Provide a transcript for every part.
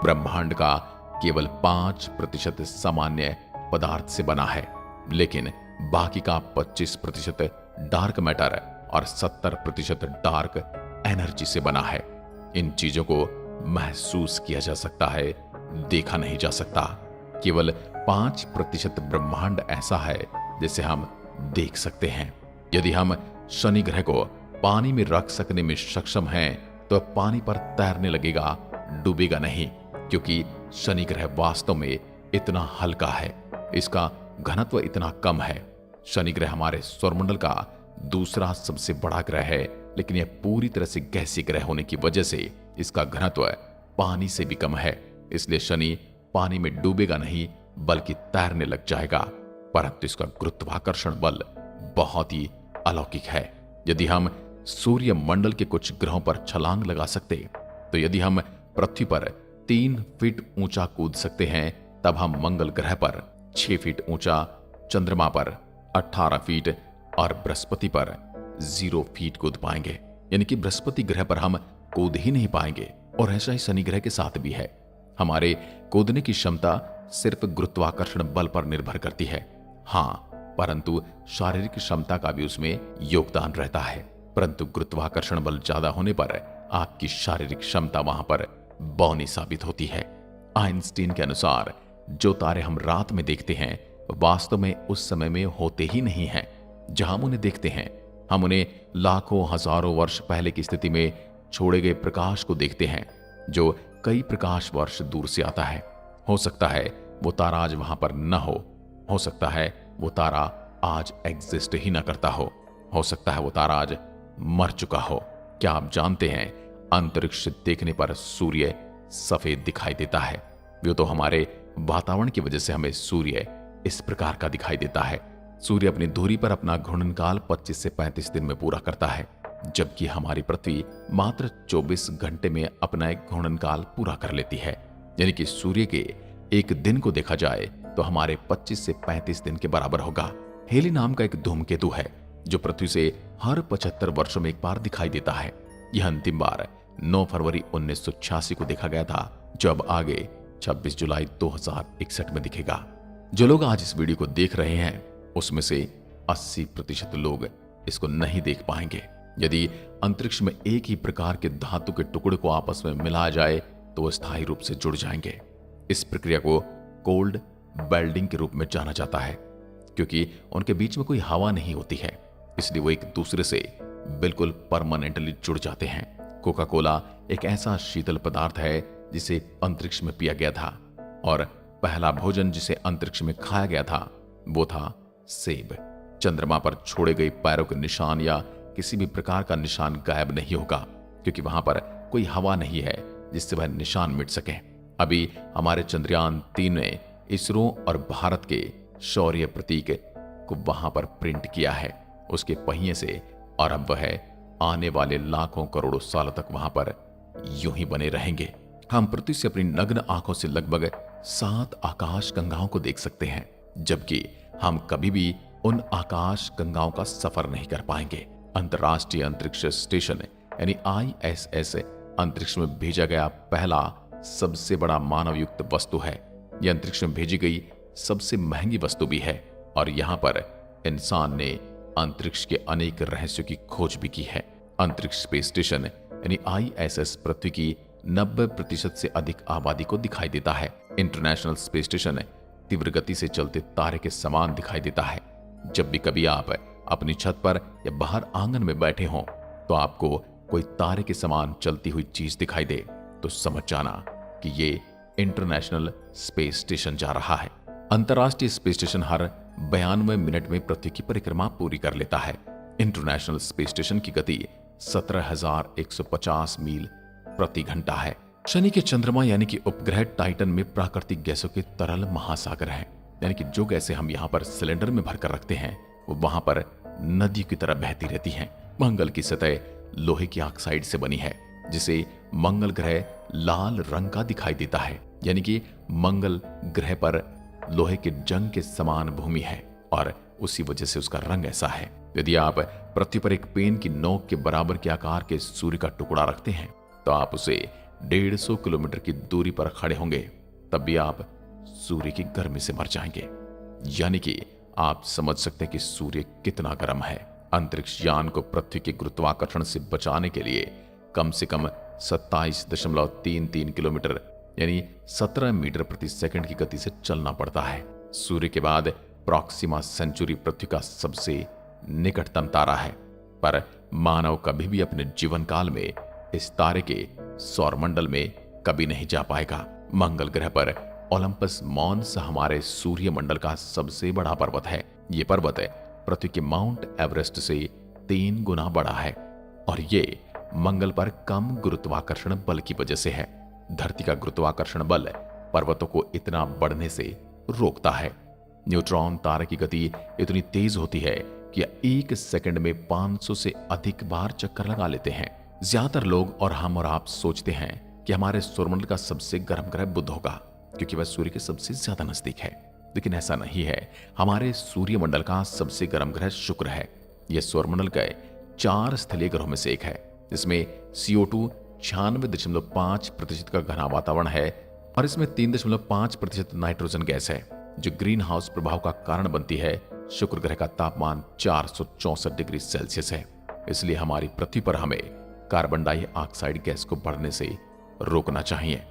ब्रह्मांड का केवल 5% सामान्य पदार्थ से बना है, लेकिन बाकी का 25% डार्क मैटर और 70% डार्क एनर्जी से बना है। इन चीजों को महसूस किया जा सकता है, देखा नहीं जा सकता। केवल 5% ब्रह्मांड ऐसा है जिसे हम देख सकते हैं। यदि हम शनि ग्रह को पानी में रख सकने में सक्षम हैं, तो पानी पर तैरने लगेगा, डूबेगा नहीं, क्योंकि शनि ग्रह वास्तव में इतना हल्का है, इसका घनत्व इतना कम है। शनि ग्रह हमारे सौरमंडल का दूसरा सबसे बड़ा ग्रह है, लेकिन यह पूरी तरह से गैसीय ग्रह होने की वजह से इसका घनत्व पानी से भी कम है। इसलिए शनि पानी में डूबेगा नहीं, बल्कि तैरने लग जाएगा। परंतु इसका गुरुत्वाकर्षण बल बहुत ही अलौकिक है। यदि हम सूर्य मंडल के कुछ ग्रहों पर छलांग लगा सकते, तो यदि हम पृथ्वी पर 3 फीट ऊंचा कूद सकते हैं, तब हम मंगल ग्रह पर 6 फीट ऊंचा, चंद्रमा पर 18 फीट और बृहस्पति पर 0 फीट कूद पाएंगे। यानी कि बृहस्पति ग्रह पर हम कूद ही नहीं पाएंगे। और ऐसा ही शनि ग्रह के साथ भी है। हमारे कूदने की क्षमता सिर्फ गुरुत्वाकर्षण बल पर निर्भर करती है, हाँ, परंतु शारीरिक क्षमता का भी उसमें योगदान रहता है। परंतु गुरुत्वाकर्षण बल ज्यादा होने पर आपकी शारीरिक क्षमता वहां पर बौनी साबित होती है। आइंस्टीन के अनुसार जो तारे हम रात में देखते हैं, वास्तव में उस समय में होते ही नहीं हैं जहां हम उन्हें देखते हैं। हम उन्हें लाखों हजारों वर्ष पहले की स्थिति में छोड़े गए प्रकाश को देखते हैं, जो कई प्रकाश वर्ष दूर से आता है। हो सकता है वो तारा आज वहां पर न हो सकता है वो तारा आज एग्जिस्ट ही न करता हो सकता है वो तारा आज मर चुका हो। क्या आप जानते हैं, अंतरिक्ष देखने पर सूर्य सफेद दिखाई देता है। वो तो हमारे वातावरण की वजह से हमें सूर्य इस प्रकार का दिखाई देता है। सूर्य अपनी धुरी पर अपना घूर्णनकाल 25 से 35 दिन में पूरा करता है, जबकि हमारी पृथ्वी मात्र 24 घंटे में अपना एक घूर्णनकाल पूरा कर लेती है। यानी कि सूर्य के एक दिन को देखा जाए तो हमारे 25 से 35 दिन के बराबर होगा। हेली नाम का एक धूमकेतु है जो पृथ्वी से हर 75 वर्षों में एक बार दिखाई देता है। यह अंतिम बार 9 फरवरी 1986 को देखा गया था, जो अब आगे 26 जुलाई 2061 में दिखेगा। जो लोग आज इस वीडियो को देख रहे हैं, उसमें से 80% लोग इसको नहीं देख पाएंगे। यदि अंतरिक्ष में एक ही प्रकार के धातु के टुकड़े को आपस में मिलाया जाए तो वो स्थायी रूप से जुड़ जाएंगे। इस प्रक्रिया को कोल्ड वेल्डिंग के रूप में जाना जाता है, क्योंकि उनके बीच में कोई हवा नहीं होती है, इसलिए वो एक दूसरे से बिल्कुल परमानेंटली जुड़ जाते हैं। कोका कोला एक ऐसा शीतल पदार्थ है जिसे अंतरिक्ष में पिया गया था, और पहला भोजन जिसे अंतरिक्ष में खाया गया था वो था सेब। चंद्रमा पर छोड़े गए पैरों के निशान या किसी भी प्रकार का निशान गायब नहीं होगा, क्योंकि वहां पर कोई हवा नहीं है जिससे वह निशान मिट सके। अभी हमारे चंद्रयान 3 ने इसरो और भारत के शौर्य प्रतीक को वहां पर प्रिंट किया है, उसके पहिए से, और अब वह आने वाले लाखों करोड़ों सालों तक वहां पर यूं ही बने रहेंगे। हम पृथ्वी से अपनी नग्न आंखों से लगभग 7 आकाश गंगाओं को देख सकते हैं, जबकि हम कभी भी उन आकाश गंगाओं का सफर नहीं कर पाएंगे। अंतर्राष्ट्रीय अंतरिक्ष स्टेशन यानी ISS अंतरिक्ष में भेजा गया पहला सबसे बड़ा मानव युक्त वस्तु है। यह अंतरिक्ष में भेजी गई सबसे महंगी वस्तु भी है, और यहां पर इंसान ने अंतरिक्ष के अनेक रहस्यों की खोज भी की है। अंतरिक्ष स्पेस स्टेशन यानी ISS पृथ्वी की 90% से अधिक आबादी को दिखाई देता है। इंटरनेशनल स्पेस स्टेशन तीव्र गति से चलते तारे के समान दिखाई देता है। जब भी कभी आप अपनी छत पर या बाहर आंगन में बैठे हों तो आपको कोई तारे के समान चलती हुई चीज दिखाई दे, तो समझ जाना कि ये इंटरनेशनल स्पेस स्टेशन जा रहा है। अंतर्राष्ट्रीय स्पेस स्टेशन हर 92 मिनट में पृथ्वी की परिक्रमा पूरी कर लेता है। इंटरनेशनल स्पेस स्टेशन की गति 17,150 मील प्रति घंटा है। शनि के चंद्रमा यानी कि उपग्रह टाइटन में प्राकृतिक गैसों के तरल महासागर है, यानी कि जो गैसें हम यहाँ पर सिलेंडर में भरकर रखते हैं वो वहां पर नदी की तरह बहती रहती हैं। मंगल की सतह लोहे की ऑक्साइड से बनी है, जिसे मंगल ग्रह लाल रंग का दिखाई देता है, यानी कि मंगल ग्रह पर लोहे के जंग के समान भूमि है और उसी वजह से उसका रंग ऐसा है। यदि आप पृथ्वी पर एक पेन की नोक के बराबर के आकार के सूर्य का टुकड़ा रखते हैं तो आप उसे 150 किलोमीटर की दूरी पर खड़े होंगे तब भी आप सूर्य की गर्मी से मर जाएंगे। यानी कि आप समझ सकते हैं कि सूर्य कितना गर्म है। अंतरिक्ष यान को पृथ्वी के गुरुत्वाकर्षण से बचाने के लिए कम से कम 27.33 किलोमीटर यानी 17 मीटर प्रति सेकंड की गति से चलना पड़ता है। सूर्य के बाद प्रॉक्सिमा सेंचुरी पृथ्वी का सबसे निकटतम तारा है, पर मानव कभी भी अपने जीवन काल में इस तारे के सौरमंडल में कभी नहीं जा पाएगा। मंगल ग्रह पर ओलंपस मॉन्स हमारे सूर्यमंडल का सबसे बड़ा पर्वत है। ये पर्वत पृथ्वी के माउंट एवरेस्ट से 3 गुना बड़ा है और ये मंगल पर कम गुरुत्वाकर्षण बल की वजह से है। धरती का गुरुत्वाकर्षण बल पर्वतों को इतना बढ़ने से रोकता है। न्यूट्रॉन तारे की गति इतनी तेज होती है कि 1 सेकंड में 500 से अधिक बार चक्कर लगा लेते हैं। ज्यादातर लोग और हम और आप सोचते हैं कि हमारे सौरमंडल का सबसे गर्म ग्रह बुध होगा क्योंकि वह सूर्य के सबसे ज्यादा नजदीक है, लेकिन ऐसा नहीं है। हमारे सूर्यमंडल का सबसे गर्म ग्रह शुक्र है। यह सौरमंडल के 4 स्थलीय ग्रहों में से एक है। इसमें CO2 96.5% का घना वातावरण है और इसमें 3.5% नाइट्रोजन गैस है जो ग्रीन हाउस प्रभाव का कारण बनती है। शुक्र ग्रह का तापमान 464 डिग्री सेल्सियस है, इसलिए हमारी पृथ्वी पर हमें कार्बन डाइऑक्साइड गैस को बढ़ने से रोकना चाहिए।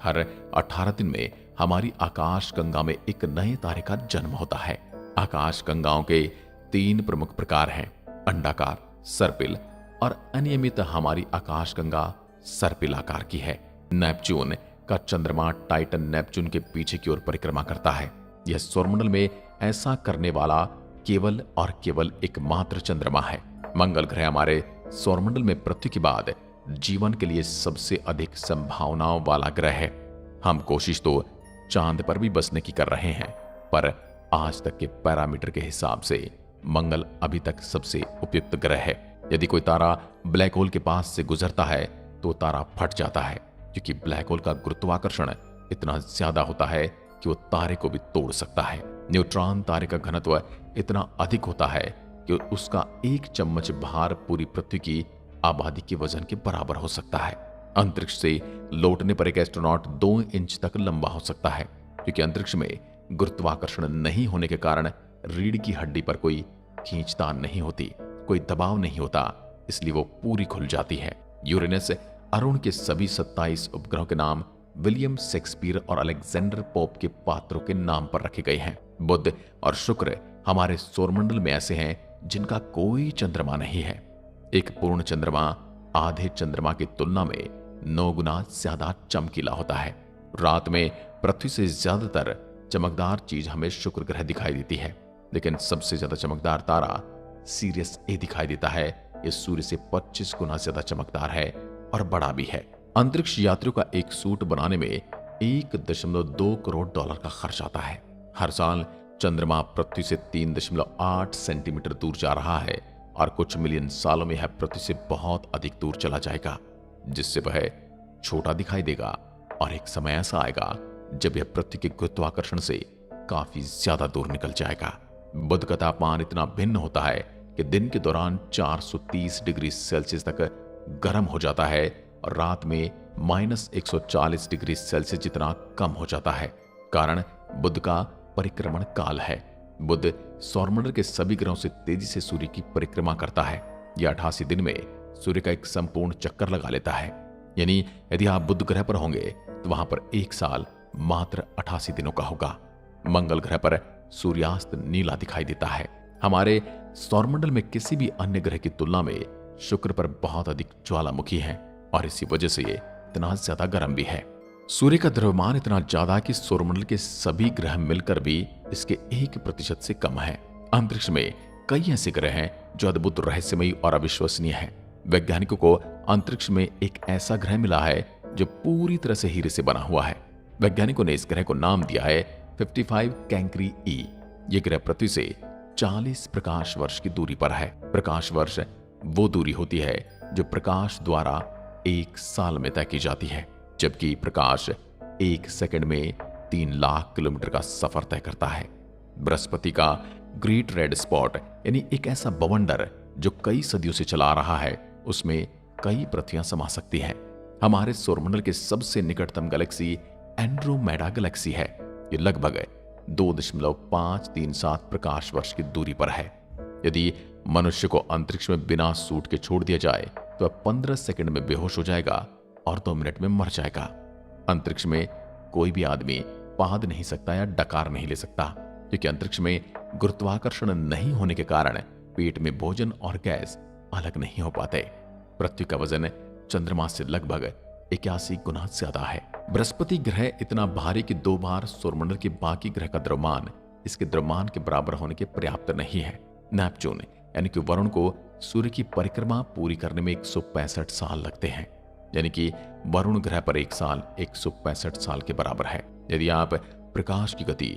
हर 18 दिन में हमारी आकाश गंगा में एक नए तारे का जन्म होता है। आकाश गंगाओं के 3 प्रमुख प्रकार हैं, अंडाकार, सर्पिल और अनियमित। हमारी आकाश गंगा सर्पिल आकार की है। नेपच्यून का चंद्रमा टाइटन नेपच्यून के पीछे की ओर परिक्रमा करता है। यह सौरमंडल में ऐसा करने वाला केवल और केवल एकमात्र चंद्रमा है। मंगल ग्रह हमारे सौरमंडल में पृथ्वी के बाद जीवन के लिए सबसे अधिक संभावनाओं वाला ग्रह है। हम कोशिश तो चांद पर भी बसने की कर रहे हैं, पर आज तक के पैरामीटर के हिसाब से मंगल अभी तक सबसे उपयुक्त ग्रह है। यदि कोई तारा ब्लैक होल के पास से गुजरता है तो तारा फट जाता है, क्योंकि ब्लैक होल का गुरुत्वाकर्षण इतना ज्यादा होता है कि वो तारे को भी तोड़ सकता है। न्यूट्रॉन तारे का घनत्व इतना अधिक होता है कि उसका 1 चम्मच भार पूरी पृथ्वी की आबादी के वजन के बराबर हो सकता है। अंतरिक्ष से लौटने पर एक एस्ट्रोनॉट 2 इंच तक लंबा हो सकता है, क्योंकि अंतरिक्ष में गुरुत्वाकर्षण नहीं होने के कारण रीढ़ की हड्डी पर कोई खींचतान नहीं होती, कोई दबाव नहीं होता, इसलिए वो पूरी खुल जाती है। यूरेनस अरुण के सभी 27 उपग्रहों के नाम विलियम शेक्सपियर और अलेक्जेंडर पोप के पात्रों के नाम पर रखे गए हैं। बुध और शुक्र हमारे सौरमंडल में ऐसे हैं जिनका कोई चंद्रमा नहीं है। एक पूर्ण चंद्रमा आधे चंद्रमा की तुलना में 9 गुना ज्यादा चमकीला होता है। रात में पृथ्वी से ज्यादातर चमकदार चीज हमें शुक्र ग्रह दिखाई देती है, लेकिन सबसे ज्यादा चमकदार तारा सीरियस ए दिखाई देता है। यह सूर्य से 25 गुना ज्यादा चमकदार है और बड़ा भी है। अंतरिक्ष यात्रियों का एक सूट बनाने में $1.2 करोड़ का खर्च आता है। हर साल चंद्रमा पृथ्वी से 3.8 सेंटीमीटर दूर जा रहा है और कुछ मिलियन सालों में यह पृथ्वी से बहुत अधिक दूर चला जाएगा, जिससे वह छोटा दिखाई देगा और एक समय ऐसा आएगा जब यह पृथ्वी के गुरुत्वाकर्षण से काफी ज्यादा दूर निकल जाएगा। बुध का तापमान इतना भिन्न होता है कि दिन के दौरान 430 डिग्री सेल्सियस तक गर्म हो जाता है और रात में -140 डिग्री सेल्सियस जितना कम हो जाता है। कारण बुध का परिक्रमण काल है। बुध सौरमंडल के सभी ग्रहों से तेजी से सूर्य की परिक्रमा करता है। यह 88 दिन में सूर्य का एक संपूर्ण चक्कर लगा लेता है। यानी यदि आप बुध ग्रह पर होंगे तो वहां पर एक साल मात्र 88 दिनों का होगा। मंगल ग्रह पर सूर्यास्त नीला दिखाई देता है। हमारे सौरमंडल में किसी भी अन्य ग्रह की तुलना में शुक्र पर बहुत अधिक ज्वालामुखी है और इसी वजह से ये इतना ज्यादा गर्म भी है। सूर्य का द्रव्यमान इतना ज्यादा कि सौरमंडल के सभी ग्रह मिलकर भी इसके 1% से कम है। अंतरिक्ष में कई ऐसे ग्रह हैं जो अद्भुत, रहस्यमयी और अविश्वसनीय हैं। वैज्ञानिकों को अंतरिक्ष में एक ऐसा ग्रह मिला है जो पूरी तरह से हीरे से बना हुआ है। वैज्ञानिकों ने इस ग्रह को नाम दिया है 55 कैंक्री ई। ये ग्रह पृथ्वी से 40 प्रकाश वर्ष की दूरी पर है। प्रकाश वर्ष वो दूरी होती है जो प्रकाश द्वारा 1 साल में तय की जाती है, जबकि प्रकाश 1 सेकंड में 3 लाख किलोमीटर का सफर तय करता है। बृहस्पति का ग्रेट रेड स्पॉट यानी एक ऐसा बवंडर जो कई सदियों से चला आ रहा है, उसमें कई पृथ्वियां समा सकती हैं। हमारे सौरमंडल के सबसे निकटतम गैलेक्सी एंड्रोमेडा गैलेक्सी है। ये लगभग 2.537 प्रकाश वर्ष की दूरी पर है। यदि मनुष्य को अंतरिक्ष में बिना सूट के छोड़ दिया जाए तो वह 15 सेकंड में बेहोश हो जाएगा और 2 मिनट में मर जाएगा। अंतरिक्ष में कोई भी आदमी पाद नहीं सकता या डकार नहीं ले सकता, क्योंकि अंतरिक्ष में गुरुत्वाकर्षण नहीं होने के कारण पेट में भोजन और गैस अलग नहीं हो पाते। पृथ्वी का वजन चंद्रमा से लगभग 81 गुना ज्यादा है। बृहस्पति ग्रह इतना भारी कि 2 बार सौरमंडल के बाकी ग्रह का द्रव्यमान इसके द्रव्यमान के बराबर होने के पर्याप्त नहीं है। नेपच्यून यानी कि वरुण को सूर्य की परिक्रमा पूरी करने में 165 साल लगते हैं, यानी कि वरुण ग्रह पर एक साल 165 साल के बराबर है। यदि आप प्रकाश की गति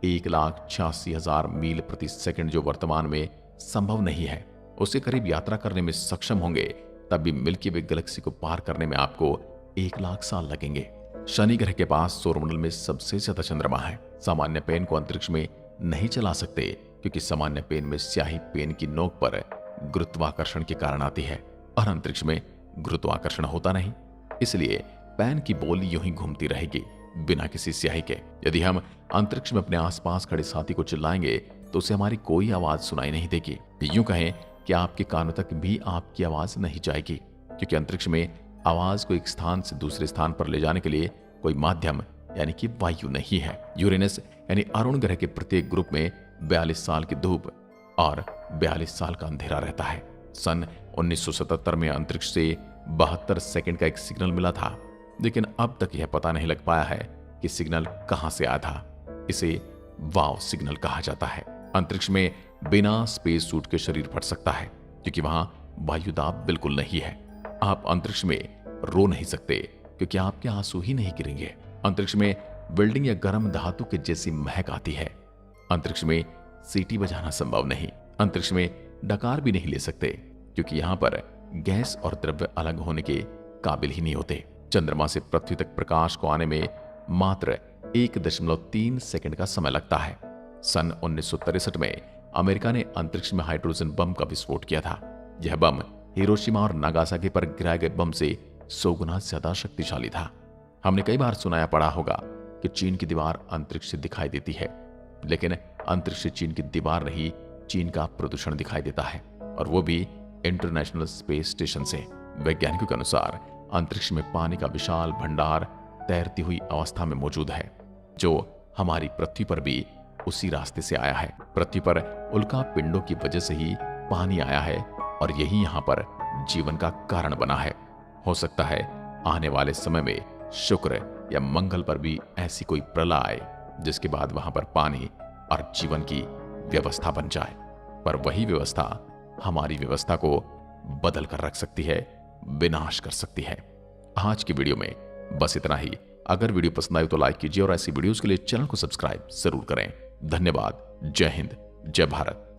1,86,000 मील प्रति सेकंड, जो वर्तमान में संभव नहीं है, उसके करीब यात्रा करने में सक्षम होंगे, तब भी मिल्की वे गैलेक्सी को पार करने में आपको 1,00,000 साल लगेंगे। शनि ग्रह के पास सौरमंडल में सबसे ज्यादा चंद्रमा है। सामान्य पेन को अंतरिक्ष में नहीं चला सकते, क्योंकि सामान्य पेन में स्याही पेन की नोक पर गुरुत्वाकर्षण के कारण आती है और अंतरिक्ष में गुरुत्वाकर्षण होता नहीं, इसलिए पेन की बोली यूं ही घूमती रहेगी बिना किसी स्याही के। यदि हम अंतरिक्ष में अपने आसपास खड़े साथी को चिल्लाएंगे तो उसे हमारी कोई आवाज सुनाई नहीं देगी। यूं कहें कि आपके कानों तक भी आपकी आवाज नहीं जाएगी, क्योंकि अंतरिक्ष में आवाज को एक स्थान से दूसरे स्थान पर ले जाने के लिए कोई माध्यम यानी कि वायु नहीं है। यूरेनस यानी अरुण ग्रह के प्रत्येक ग्रुप में 42 साल की धूप और 42 साल का अंधेरा रहता है। सन 1977 में अंतरिक्ष से 72 सेकंड का एक सिग्नल मिला था, लेकिन अब तक यह पता नहीं लग पाया है कि सिग्नल कहां से आया था। इसे वाव सिग्नल कहा जाता है। अंतरिक्ष में बिना स्पेस सूट के शरीर फट सकता है, क्योंकि वहां वायुदाब बिल्कुल नहीं है। आप अंतरिक्ष में रो नहीं सकते, क्योंकि आपके आंसू ही नहीं गिरेंगे। अंतरिक्ष में वेल्डिंग या गर्म धातु के जैसी महक आती है। अंतरिक्ष में सीटी बजाना संभव नहीं। अंतरिक्ष में डकार भी नहीं ले सकते, क्योंकि यहां पर गैस और द्रव्य अलग होने के काबिल ही नहीं होते। चंद्रमा से पृथ्वी तक प्रकाश को आने में मात्र 1.3 सेकंड का समय लगता है। सन 1963 में अमेरिका ने अंतरिक्ष में हाइड्रोजन बम का विस्फोट किया था। यह बम हिरोशिमा और नागासाकी पर गिराए गए बम से 100 गुना ज्यादा शक्तिशाली था। हमने कई बार सुनाया पड़ा होगा कि चीन की दीवार अंतरिक्ष से दिखाई देती है, लेकिन अंतरिक्ष से चीन की दीवार नहीं, चीन का प्रदूषण दिखाई देता है, और वो भी इंटरनेशनल स्पेस स्टेशन से। वैज्ञानिकों के अनुसार अंतरिक्ष में पानी का विशाल भंडार तैरती हुई अवस्था में मौजूद है, जो हमारी पृथ्वी पर भी उसी रास्ते से आया है। पृथ्वी पर उल्का पिंडों की वजह से ही पानी आया है और यही यहां पर जीवन का कारण बना है। हो सकता है आने वाले समय में शुक्र या मंगल पर भी ऐसी कोई प्रलय आए, जिसके बाद वहां पर पानी और जीवन की व्यवस्था बन जाए, पर वही व्यवस्था हमारी व्यवस्था को बदल कर रख सकती है, विनाश कर सकती है। आज की वीडियो में बस इतना ही। अगर वीडियो पसंद आई तो लाइक कीजिए और ऐसी वीडियोस के लिए चैनल को सब्सक्राइब जरूर करें। धन्यवाद। जय हिंद, जय भारत।